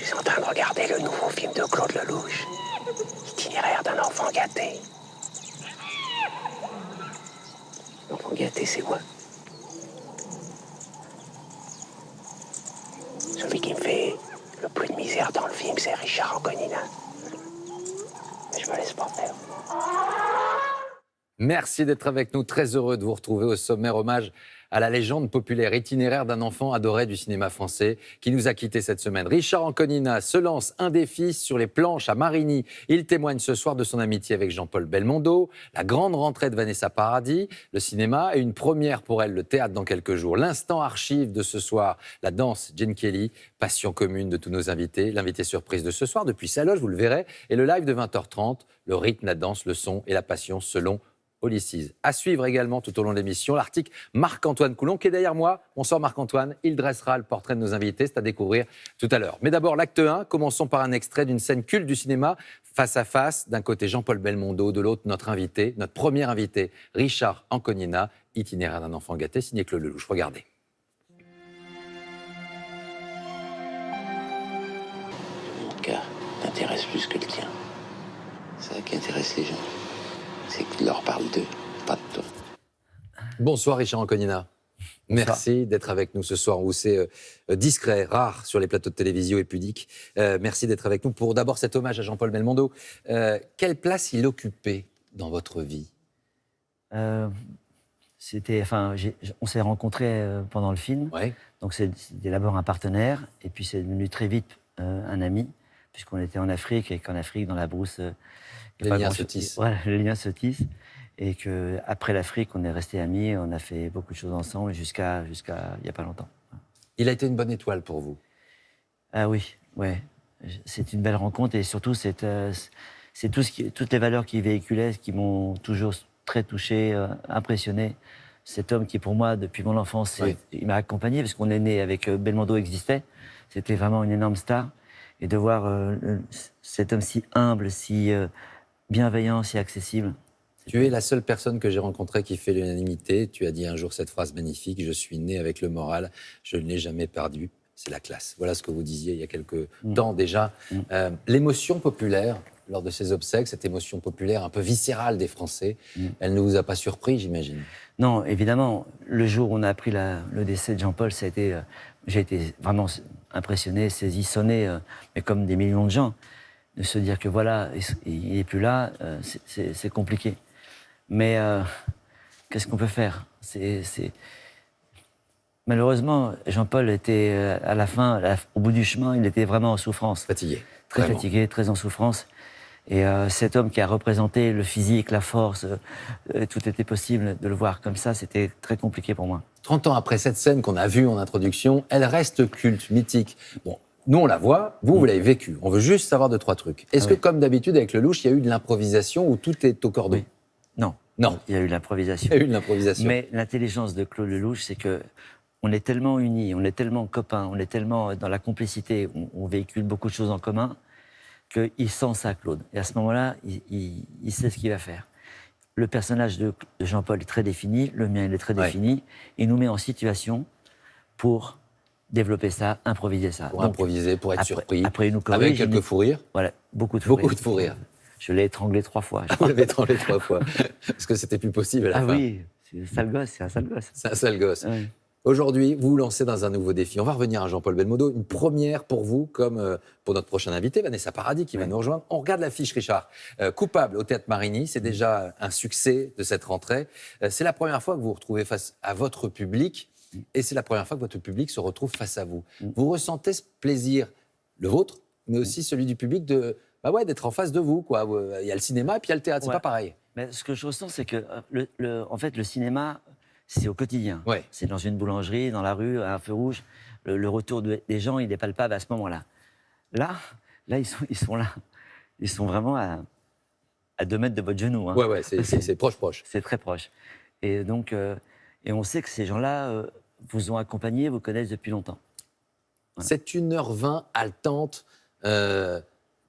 suis en train de regarder le nouveau film de Claude Lelouch. Itinéraire d'un enfant gâté. L'enfant gâté, c'est quoi? Celui qui me fait le plus de misère dans le film, c'est Richard Anconina. Mais je me laisse pas faire. Merci d'être avec nous, très heureux de vous retrouver au sommaire hommage à la légende populaire itinéraire d'un enfant adoré du cinéma français qui nous a quittés cette semaine. Richard Anconina se lance un défi sur les planches à Marigny. Il témoigne ce soir de son amitié avec Jean-Paul Belmondo, la grande rentrée de Vanessa Paradis, le cinéma et une première pour elle, le théâtre dans quelques jours. L'instant archive de ce soir, la danse Gene Kelly, passion commune de tous nos invités. L'invité surprise de ce soir depuis sa loge, vous le verrez, et le live de 20h30, le rythme, la danse, le son et la passion selon Ulysses. À suivre également tout au long de l'émission, l'article Marc-Antoine Coulon qui est derrière moi. Bonsoir Marc-Antoine, il dressera le portrait de nos invités, c'est à découvrir tout à l'heure. Mais d'abord l'acte 1, commençons par un extrait d'une scène culte du cinéma, Face à face, d'un côté Jean-Paul Belmondo, de l'autre notre invité, notre premier invité, Richard Anconina, itinéraire d'un enfant gâté, signé Claude Lelouch. Regardez. Mon cas t'intéresse plus que le tien. C'est ça qui intéresse les gens. C'est que tu leur parles d'eux, pas de toi. Bonsoir Richard Anconina. Merci d'être avec nous ce soir où c'est discret, rare sur les plateaux de télévision et pudique. Merci d'être avec nous pour d'abord cet hommage à Jean-Paul Belmondo. Quelle place il occupait dans votre vie? On s'est rencontrés pendant le film. Ouais. Donc c'était d'abord un partenaire et puis c'est devenu très vite un ami puisqu'on était en Afrique et qu'en Afrique, dans la brousse, les liens se tissent. Voilà, les liens se tissent. Et qu'après l'Afrique, on est restés amis, on a fait beaucoup de choses ensemble jusqu'à il n'y a pas longtemps. Il a été une bonne étoile pour vous? Ah oui, ouais. C'est une belle rencontre et surtout, c'est toutes les valeurs qu'il véhiculait qui m'ont toujours très touché, impressionné. Cet homme qui, pour moi, depuis mon enfance, oui, il m'a accompagné parce qu'on est né avec Belmondo existait. C'était vraiment une énorme star. Et de voir cet homme si humble, si bienveillant, si accessible. Tu es la seule personne que j'ai rencontrée qui fait l'unanimité. Tu as dit un jour cette phrase magnifique, « Je suis né avec le moral, je ne l'ai jamais perdu ». C'est la classe. Voilà ce que vous disiez il y a quelques temps déjà. L'émotion populaire, lors de ces obsèques, cette émotion populaire un peu viscérale des Français, elle ne vous a pas surpris, j'imagine? Non, évidemment. Le jour où on a appris le décès de Jean-Paul, j'ai été vraiment impressionné, saisi, sonné, mais comme des millions de gens. De se dire que voilà, il n'est plus là, c'est compliqué. Mais qu'est-ce qu'on peut faire? Malheureusement, Jean-Paul était à la fin, au bout du chemin, il était vraiment en souffrance. Fatigué. Très vraiment. Fatigué, très en souffrance. Et cet homme qui a représenté le physique, la force, tout était possible, de le voir comme ça, c'était très compliqué pour moi. 30 ans après cette scène qu'on a vue en introduction, elle reste culte, mythique. Bon, nous on la voit, vous l'avez vécue. On veut juste savoir 2-3 trucs. Est-ce que, comme d'habitude avec Lelouch, il y a eu de l'improvisation ou tout est au cordeau? Oui. Non. Non. Il y a eu l'improvisation. Il y a eu de l'improvisation. Mais l'intelligence de Claude Lelouch, c'est que on est tellement unis, on est tellement copains, on est tellement dans la complicité, on véhicule beaucoup de choses en commun, qu'il sent ça, Claude. Et à ce moment-là, il sait ce qu'il va faire. Le personnage de Jean-Paul est très défini, le mien il est très défini. Il nous met en situation pour développer ça, improviser ça. Pour improviser, pour être surpris. Après, il nous corrige. Avec quelques fous rires. Voilà, beaucoup de fous rires. Beaucoup de fous rires. Je l'ai étranglé 3 fois. Vous l'avez étranglé 3 fois. Parce que c'était plus possible à la fin. Ah oui, c'est un sale gosse, c'est un sale gosse. C'est un sale gosse. Ouais. Aujourd'hui, vous vous lancez dans un nouveau défi. On va revenir à Jean-Paul Belmondo. Une première pour vous, comme pour notre prochain invité, Vanessa Paradis, qui va nous rejoindre. On regarde l'affiche, Richard. Coupable au Théâtre Marigny, c'est déjà un succès de cette rentrée. C'est la première fois que vous vous retrouvez face à votre public et c'est la première fois que votre public se retrouve face à vous. Vous ressentez ce plaisir, le vôtre, mais aussi celui du public d'être en face de vous, quoi. Il y a le cinéma et puis il y a le théâtre, c'est pas pareil. Mais ce que je ressens, c'est que en fait, le cinéma, c'est au quotidien. Ouais. C'est dans une boulangerie, dans la rue, à un feu rouge. Le retour des gens, il est palpable à ce moment-là. Là, ils sont là. Ils sont vraiment à 2 mètres de votre genou. Hein. Ouais, c'est proche. C'est très proche. Et donc, et on sait que ces gens-là vous ont accompagné, vous connaissent depuis longtemps. Voilà. C'est 1h20 haletante,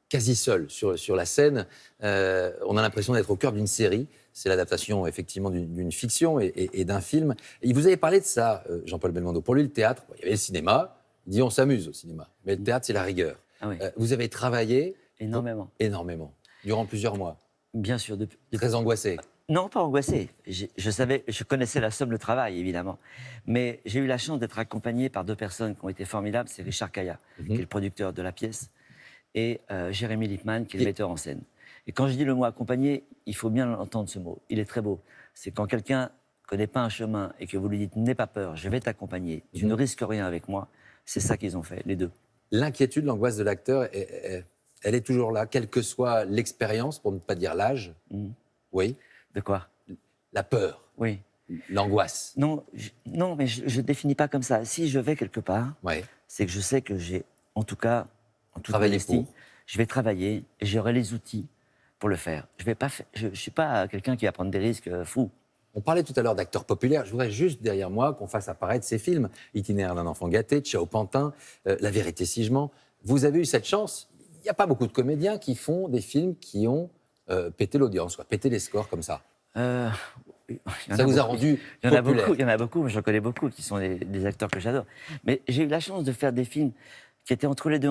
quasi seule sur la scène. On a l'impression d'être au cœur d'une série. C'est l'adaptation, effectivement, d'une fiction et d'un film. Et vous avez parlé de ça, Jean-Paul Belmondo. Pour lui, le théâtre, il y avait le cinéma. Il dit on s'amuse au cinéma. Mais le théâtre, c'est la rigueur. Ah oui. Vous avez travaillé Énormément. énormément, durant plusieurs mois. Bien sûr. Très angoissé. Non, pas angoissé. Je connaissais la somme de travail, évidemment. Mais j'ai eu la chance d'être accompagné par 2 personnes qui ont été formidables. C'est Richard Caillat, qui est le producteur de la pièce, et Jérémy Lippmann, qui est le metteur en scène. Et quand je dis le mot accompagné, il faut bien entendre ce mot. Il est très beau. C'est quand quelqu'un ne connaît pas un chemin et que vous lui dites « n'aie pas peur, je vais t'accompagner, tu ne risques rien avec moi », c'est ça qu'ils ont fait, les deux. L'inquiétude, l'angoisse de l'acteur, elle est toujours là, quelle que soit l'expérience, pour ne pas dire l'âge. Oui. De quoi? La peur, Oui. l'angoisse. Non, mais je ne définis pas comme ça. Si je vais quelque part, Ouais. c'est que je sais que j'ai, en tout cas, en toute Travailler modestie, pour. je vais travailler et j'aurai les outils pour le faire. Je ne suis pas quelqu'un qui va prendre des risques fous. On parlait tout à l'heure d'acteurs populaires. Je voudrais juste, derrière moi, qu'on fasse apparaître ces films. Itinéraire d'un enfant gâté, Ciao Pantin, La vérité si je mens. Vous avez eu cette chance. Il n'y a pas beaucoup de comédiens qui font des films qui ont pété l'audience, pété les scores comme ça. Ça vous a rendu populaire. Il y en a beaucoup, mais j'en connais beaucoup, qui sont des acteurs que j'adore. Mais j'ai eu la chance de faire des films qui étaient entre les deux,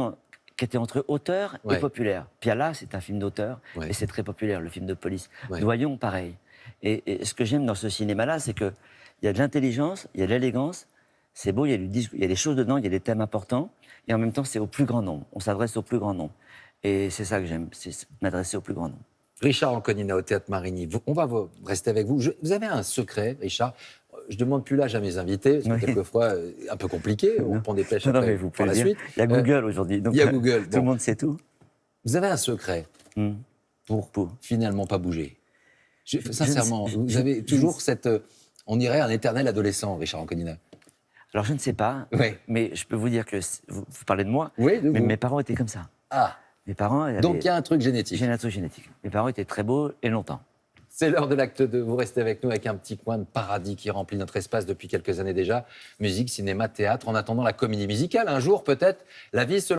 qui étaient entre auteur et populaire. Piala, c'est un film d'auteur, et c'est très populaire, le film de police. Doyon, pareil. Et ce que j'aime dans ce cinéma-là, c'est qu'il y a de l'intelligence, il y a de l'élégance, c'est beau, il y a des choses dedans, il y a des thèmes importants, et en même temps, c'est au plus grand nombre. On s'adresse au plus grand nombre. Et c'est ça que j'aime, c'est m'adresser au plus grand nombre. Richard Anconina au Théâtre Marigny. On va rester avec vous. Vous avez un secret, Richard. Je ne demande plus l'âge à mes invités, parce que quelquefois, un peu compliqué. On prend des pêches après, vous par la dire. suite. Il y a Google aujourd'hui. Il y a Google. Tout le monde sait tout. Vous avez un secret pour finalement pas bouger. Sincèrement, vous avez toujours cette... on dirait un éternel adolescent, Richard Anconina. Alors, je ne sais pas, mais je peux vous dire que... Vous parlez de moi, mais mes parents étaient comme ça. Ah. Mes parents... Donc, il y a un truc génétique. J'ai un truc génétique. Mes parents étaient très beaux et longtemps. C'est l'heure de l'acte 2. Vous restez avec nous avec un petit coin de paradis qui remplit notre espace depuis quelques années déjà. Musique, cinéma, théâtre. En attendant la comédie musicale, un jour peut-être, la vie se